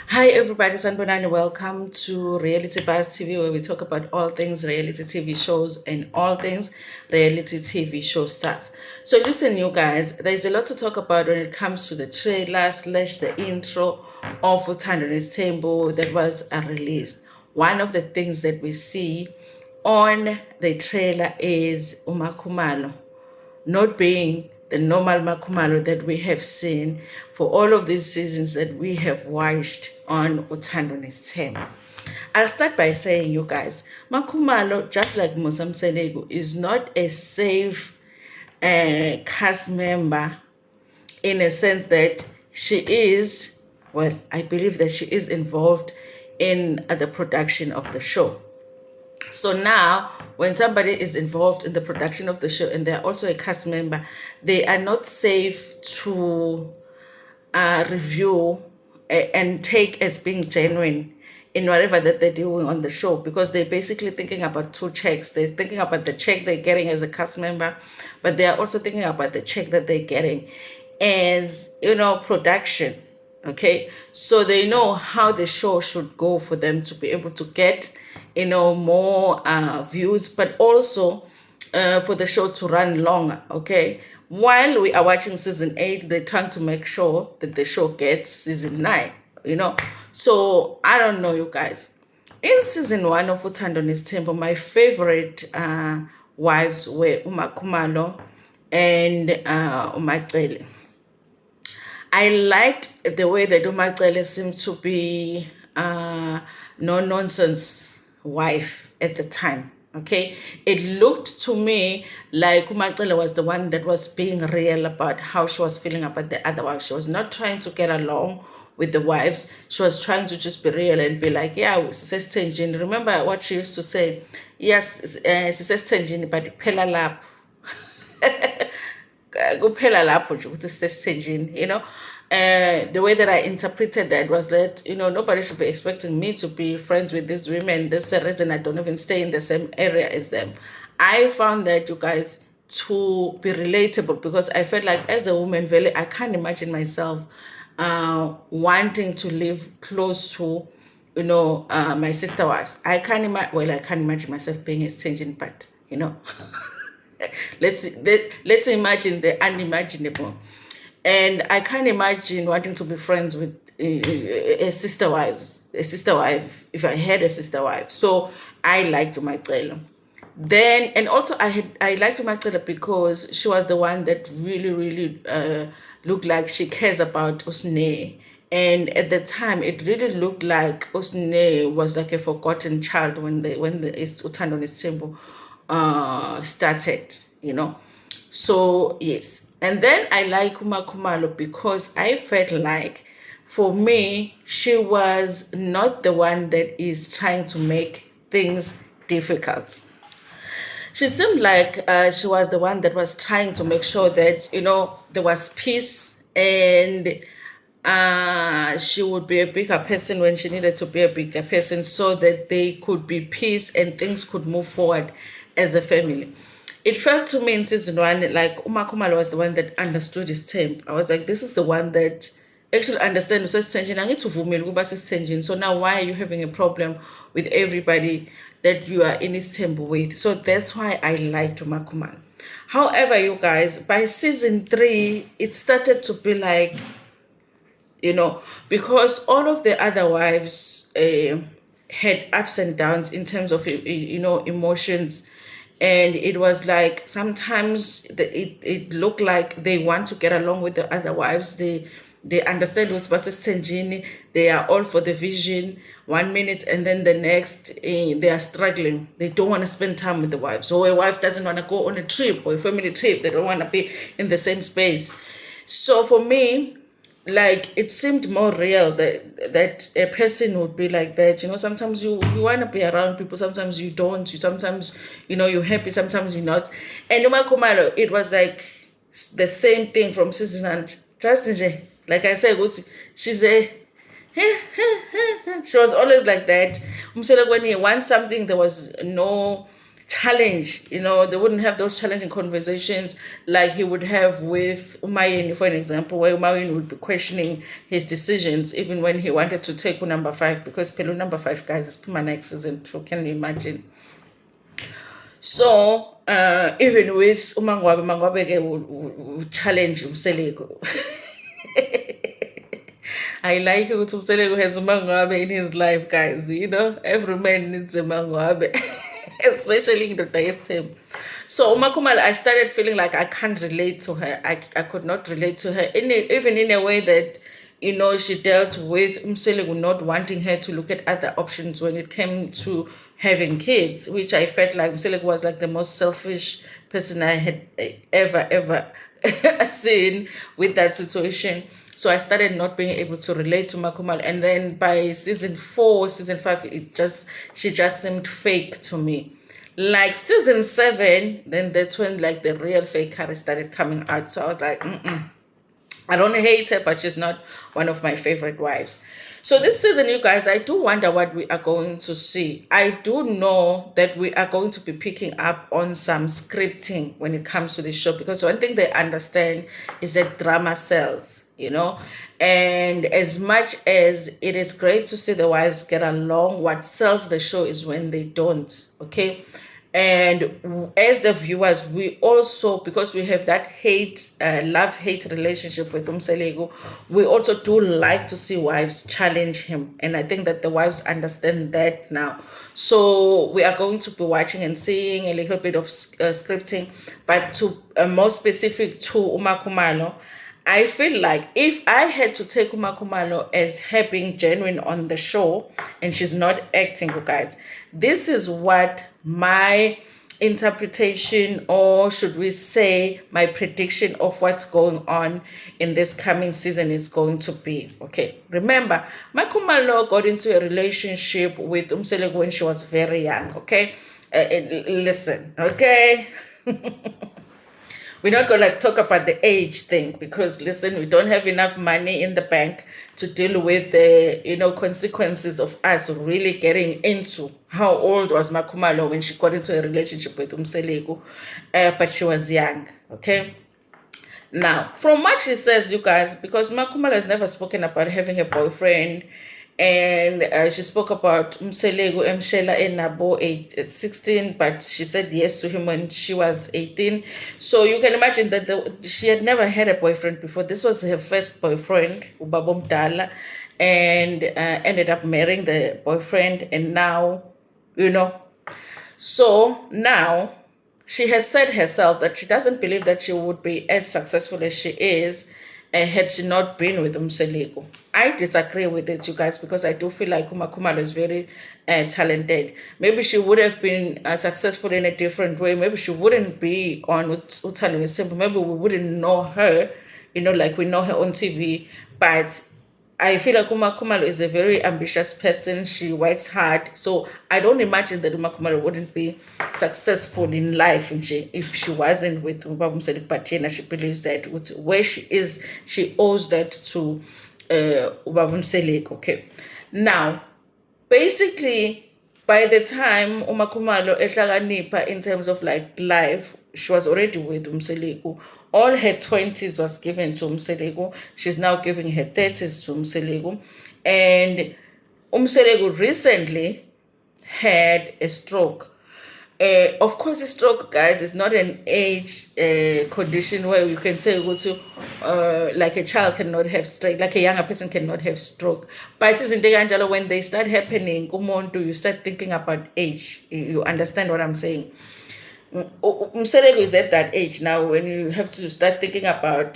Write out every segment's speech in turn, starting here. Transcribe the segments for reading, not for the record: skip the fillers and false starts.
Hi everybody, Sanbonani. Welcome to Reality Buzz TV, where we talk about all things reality TV shows and all things reality TV show stars. So listen, you guys, there's a lot to talk about when it comes to the trailer slash the intro of uThando Nesthembu that was released. One of the things that we see on the trailer is MaKhumalo not being the normal MaKhumalo that we have seen for all of these seasons that we have watched on uThando Nesthembu. I'll start by saying, you guys, MaKhumalo, just like Musa Mseleku, is not a safe cast member in a sense that she is, well, I believe that she is involved in the production of the show. So now, when somebody is involved in the production of the show and they're also a cast member, they are not safe to review and take as being genuine in whatever that they're doing on the show, because they're basically thinking about two checks. They're thinking about the check they're getting as a cast member, but they are also thinking about the check that they're getting as, production. Okay, so they know how the show should go for them to be able to get more views, but also for the show to run longer. Okay, while we are watching season 8, they're trying to make sure that the show gets season 9. So I don't know, you guys. In season 1 of uThando Nesthembu, my favorite wives were uMaKhumalo and uMacele. I liked the way that uMacele seemed to be no-nonsense wife at the time. Okay, it looked to me like uMacele was the one that was being real about how she was feeling about the other wives. She was not trying to get along with the wives. She was trying to just be real and be like, yeah, Sister Tenjini. Remember what she used to say? Yes, Sister Tenjini, but phela lapho. Kuphela lapho nje ukuthi sisesithenjini, the way that I interpreted that was that nobody should be expecting me to be friends with these women. That's the reason I don't even stay in the same area as them. I found that, you guys, to be relatable, because I felt like as a woman, really, I can't imagine myself wanting to live close to my sister wives. I can't imagine myself being a stinging, but let's imagine the unimaginable. And I can't imagine wanting to be friends with a sister wife, if I had a sister wife. So I liked Macele. Then, and also I liked Macele because she was the one that really looked like she cares about Usne. And at the time, it really looked like Usne was like a forgotten child when the uThando Nesthembu started, So yes, and then I like uMaKhumalo because I felt like, for me, she was not the one that is trying to make things difficult. She seemed like she was the one that was trying to make sure that there was peace, and she would be a bigger person when she needed to be a bigger person, so that they could be peace and things could move forward as a family. It felt to me in season 1 like uMaKhumalo was the one that understood his temp. I was like, this is the one that actually understands usesithenjini. Angithuvumeli ukuba sesithenjini. So now why are you having a problem with everybody that you are in Nesthembu with? So that's why I liked uMaKhumalo. However, you guys, by season 3, it started to be like, because all of the other wives had ups and downs in terms of emotions, and it was like sometimes it looked like they want to get along with the other wives. They understand what's Tenjini. They are all for the vision 1 minute, and then the next they are struggling. They don't want to spend time with the wives. So a wife doesn't want to go on a trip or a family trip. They don't want to be in the same space. So for me, like, it seemed more real that a person would be like that. Sometimes you want to be around people, sometimes you don't. Sometimes you're happy, sometimes you're not. And uMaKhumalo, it was like the same thing from season 1. Just like I said, she's a she was always like that. When he wants something, there was no challenge, they wouldn't have those challenging conversations like he would have with Umayeni, for an example, where Umayeni would be questioning his decisions even when he wanted to take number 5, because Pelu number 5, guys, is Puma next season 2. Can you imagine? So even with Mangwabe would challenge Mseleku. I like it. Mseleku has Mangwabe in his life, guys. Every man needs a Mangwabe, especially in the Nesthembu. So MaKhumalo, I started feeling like I can't relate to her. I could not relate to her, even in a way that, she dealt with Mseleku not wanting her to look at other options when it came to having kids, which I felt like Mseleku was like the most selfish person I had ever seen with that situation. So I started not being able to relate to MaKhumalo, and then by season 4, season 5, she just seemed fake to me. Like season 7, then that's when like the real fake Harry started coming out. So I was like, I don't hate her, but she's not one of my favorite wives. So this season, you guys, I do wonder what we are going to see. I do know that we are going to be picking up on some scripting when it comes to this show, because one thing they understand is that drama sells, and as much as it is great to see the wives get along, what sells the show is when they don't, okay? And as the viewers, we also, because we have that love-hate relationship with Mseleku, we also do like to see wives challenge him. And I think that the wives understand that now. So we are going to be watching and seeing a little bit of scripting, but to more specific to MaKhumalo, I feel like if I had to take MaKhumalo as her being genuine on the show and she's not acting, you guys, this is what my interpretation, or should we say my prediction of what's going on in this coming season is going to be. Okay, remember, MaKhumalo got into a relationship with Mseleku when she was very young. Okay, listen, okay. We're not going to talk about the age thing, because listen, we don't have enough money in the bank to deal with the consequences of us really getting into how old was MaKhumalo when she got into a relationship with Mseleku, but she was young. Okay, now from what she says, you guys, because MaKhumalo has never spoken about having a boyfriend, and she spoke about Mseleku Mshela Enabo 16, but she said yes to him when she was 18. So you can imagine that she had never had a boyfriend before. This was her first boyfriend, Ubaba Mdala, and ended up marrying the boyfriend, and now, so now she has said herself that she doesn't believe that she would be as successful as she is had she not been with Mseleku. I disagree with it, you guys, because I do feel like MaKhumalo is very talented. Maybe she would have been successful in a different way. Maybe she wouldn't be on uThando. Maybe we wouldn't know her, like we know her on TV. But I feel like MaKhumalo is a very ambitious person. She works hard. So I don't imagine that MaKhumalo wouldn't be successful in life if she wasn't with Ubaba Mseleku. But she believes that where she is, she owes that to Ubaba Mseleku. Okay. Now, basically, by the time MaKhumalo ehlakanipha in terms of like life, she was already with Mseleku. All her 20s was given to Mseleku. She's now giving her 30s to Mseleku. And Mseleku recently had a stroke. Of course, a stroke, guys, is not an age condition where you can say like a child cannot have stroke, like a younger person cannot have stroke. But it's in when they start happening, you start thinking about age. You understand what I'm saying? Mseleku is at that age now when you have to start thinking about,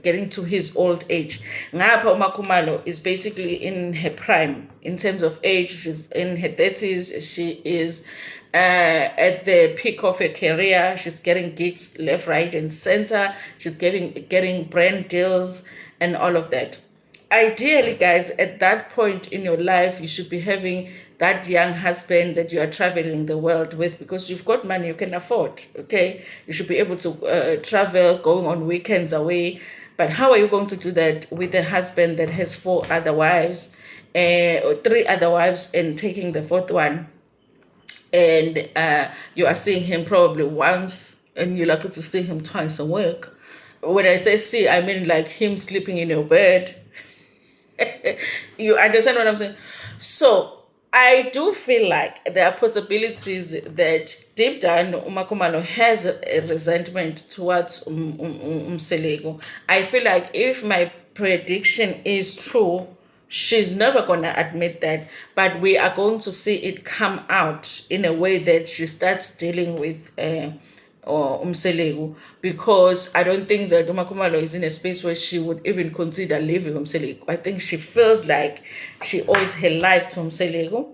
getting to his old age. Ngapha MaKhumalo is basically in her prime in terms of age. She's in her 30s. She is at the peak of her career. She's getting gigs left, right, and center. She's getting brand deals and all of that. Ideally, guys, at that point in your life, you should be having that young husband that you are traveling the world with, because you've got money you can afford. Okay, you should be able to travel, going on weekends away, But how are you going to do that with a husband that has 4 other wives, or 3 other wives, and taking the 4th one, and you are seeing him probably once, and you're lucky to see him twice a week? When I say see, I mean like him sleeping in your bed. You understand what I'm saying? So I do feel like there are possibilities that deep down MaKhumalo has a resentment towards Mseleku. I feel like if my prediction is true, she's never gonna admit that, but we are going to see it come out in a way that she starts dealing with or Mseleku, because I don't think that MaKhumalo is in a space where she would even consider leaving Mseleku. I think she feels like she owes her life to Mseleku.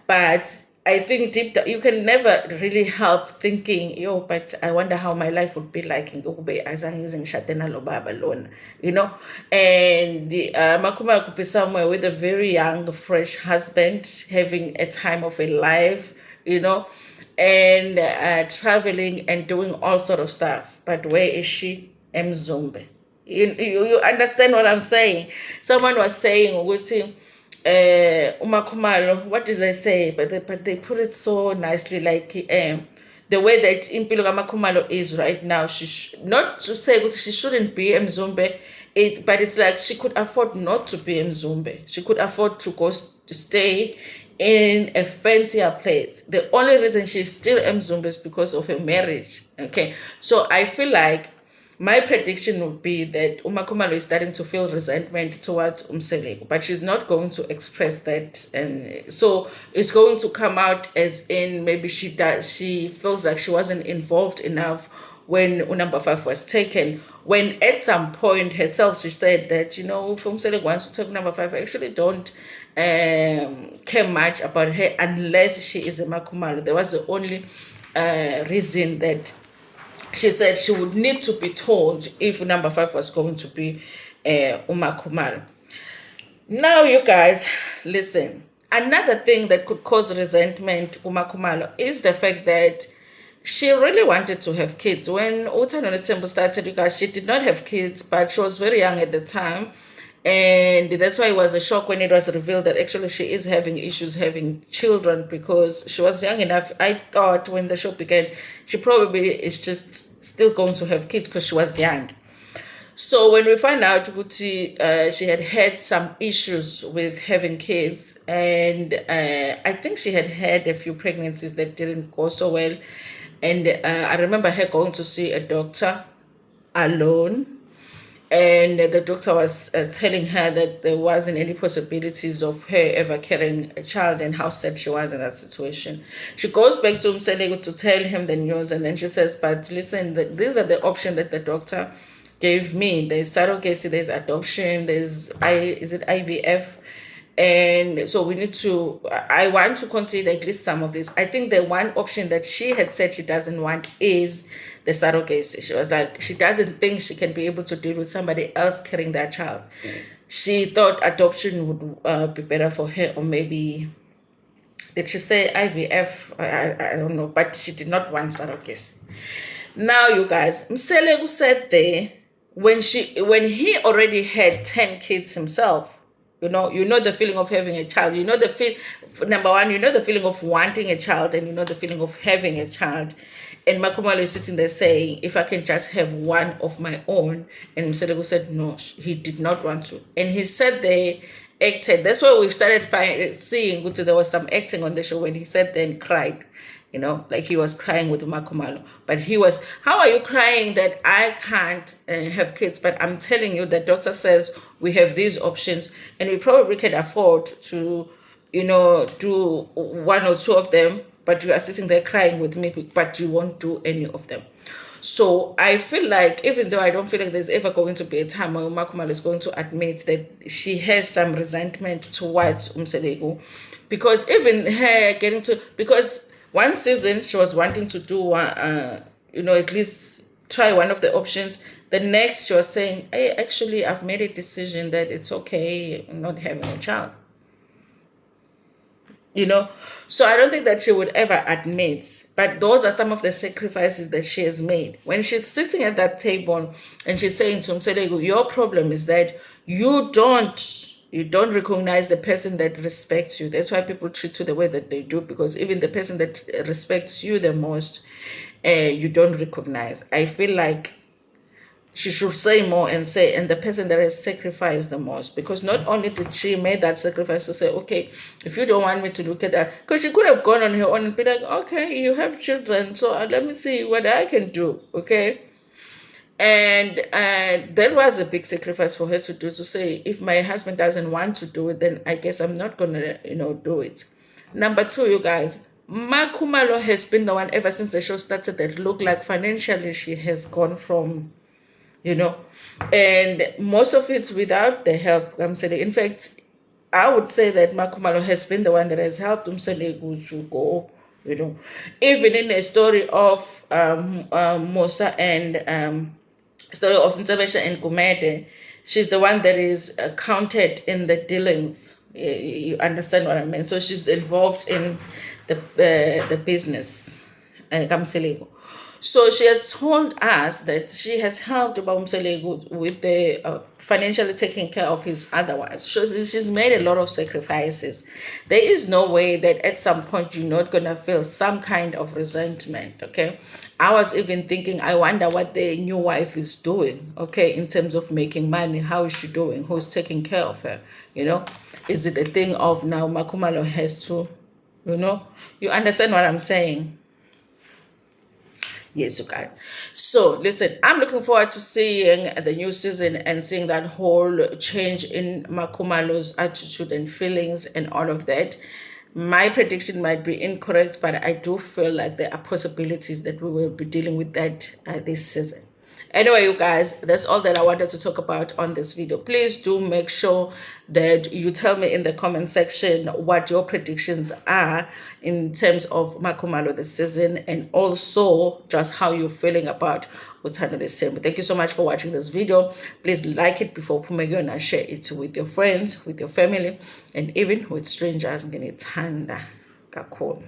But I think deep down, you can never really help thinking, yo, but I wonder how my life would be like in Gokube azange ngishade nalo baba lona, you know. And MaKhumalo could be somewhere with a very young, fresh husband, having a time of a life, you know, and traveling and doing all sort of stuff. But where is she? Mzumbe. You understand what I'm saying? Someone was saying, MaKhumalo, what did they say? But they put it so nicely, like the way that impilo kaMaKhumalo is right now. Not to say that she shouldn't be Mzumbe, but it's like she could afford not to be Mzumbe. She could afford to go to stay in a fancier place. The only reason she's still Mzumbe is because of her marriage. Okay, so I feel like my prediction would be that MaKhumalo is starting to feel resentment towards Mseleku, but she's not going to express that, and so it's going to come out as in maybe she feels like she wasn't involved enough when number 5 was taken. When at some point herself she said that, you know, if Mseleku wants to take number 5, I actually don't care much about her unless she is a MaKhumalo. There was the only reason that she said she would need to be told if number 5 was going to be MaKhumalo. Now, you guys, listen. Another thing that could cause resentment to MaKhumalo is the fact that she really wanted to have kids. When uThando Nesthembu started, you guys, she did not have kids, but she was very young at the time. And that's why it was a shock when it was revealed that actually she is having issues having children, because she was young enough. I thought when the show began, she probably is just still going to have kids because she was young. So when we find out that she had some issues with having kids, and I think she had a few pregnancies that didn't go so well. And I remember her going to see a doctor alone, and the doctor was telling her that there wasn't any possibilities of her ever carrying a child, and how sad she was in that situation. She goes back to Mseleku to tell him the news, and then she says, but listen, these are the options that the doctor gave me. There's surrogacy, there's adoption, there's IVF. And so I want to consider at least some of this. I think the one option that she had said she doesn't want is the surrogacy. She was like, she doesn't think she can be able to deal with somebody else carrying that child. She thought adoption would be better for her, or maybe, did she say IVF? I don't know, but she did not want surrogacy. Now, you guys, Mseleku said there, when he already had 10 kids himself, you know the feeling of having a child. You know number one, you know the feeling of wanting a child, and you know the feeling of having a child. And MaKhumalo is sitting there saying, if I can just have one of my own. And Mseleku said no, he did not want to. And he said they acted. That's why we started seeing there was some acting on the show when he sat there and cried. You know, like he was crying with MaKhumalo. But he was, how are you crying that I can't have kids? But I'm telling you, the doctor says we have these options, and we probably can afford to, you know, do 1 or 2 of them. But you are sitting there crying with me, but you won't do any of them. So I feel like, even though I don't feel like there's ever going to be a time where MaKhumalo is going to admit that she has some resentment towards Mseleku, because even her because one season she was wanting to do you know, at least try one of the options. The next she was saying, hey, actually I've made a decision that it's okay not having a child. you know. So I don't think that she would ever admit, but those are some of the sacrifices that she has made. When she's sitting at that table and she's saying to Mseleku, your problem is that you don't recognize the person that respects you. That's why people treat you the way that they do, because even the person that respects you the most, you don't recognize. I feel like she should say more and say, and the person that has sacrificed the most, because not only did she make that sacrifice to say, okay, if you don't want me to look at that, because she could have gone on her own and be like, okay, you have children, so let me see what I can do, okay. And that was a big sacrifice for her to do, to say, if my husband doesn't want to do it, then I guess I'm not gonna, do it. Number two, you guys, MaKhumalo has been the one ever since the show started that looked like financially she has gone from, and most of it's without the help. I'm saying, in fact, I would say that MaKhumalo has been the one that has helped Mseleku to go, even in the story of Musa and story of Ntebesha and Gumede, she's the one that is counted in the dealings. You understand what I mean? So she's involved in the business. Kamseleku. So she has told us that she has helped Mseleku with the financially taking care of his other wives. So she's made a lot of sacrifices. There is no way that at some point you're not gonna feel some kind of resentment. Okay, I was even thinking, I wonder what the new wife is doing. Okay, in terms of making money, how is she doing? Who's taking care of her? Is it a thing of now MaKhumalo has to, you understand what I'm saying? Yes, you guys. So listen, I'm looking forward to seeing the new season and seeing that whole change in MaKhumalo's attitude and feelings and all of that. My prediction might be incorrect, but I do feel like there are possibilities that we will be dealing with that this season. Anyway, you guys, that's all that I wanted to talk about on this video. Please do make sure that you tell me in the comment section what your predictions are in terms of MaKhumalo this season, and also just how you're feeling about uThando Nesthembu. Thank you so much for watching this video. Please like it before Pumegyo and share it with your friends, with your family, and even with strangers. Nginithanda kakhulu.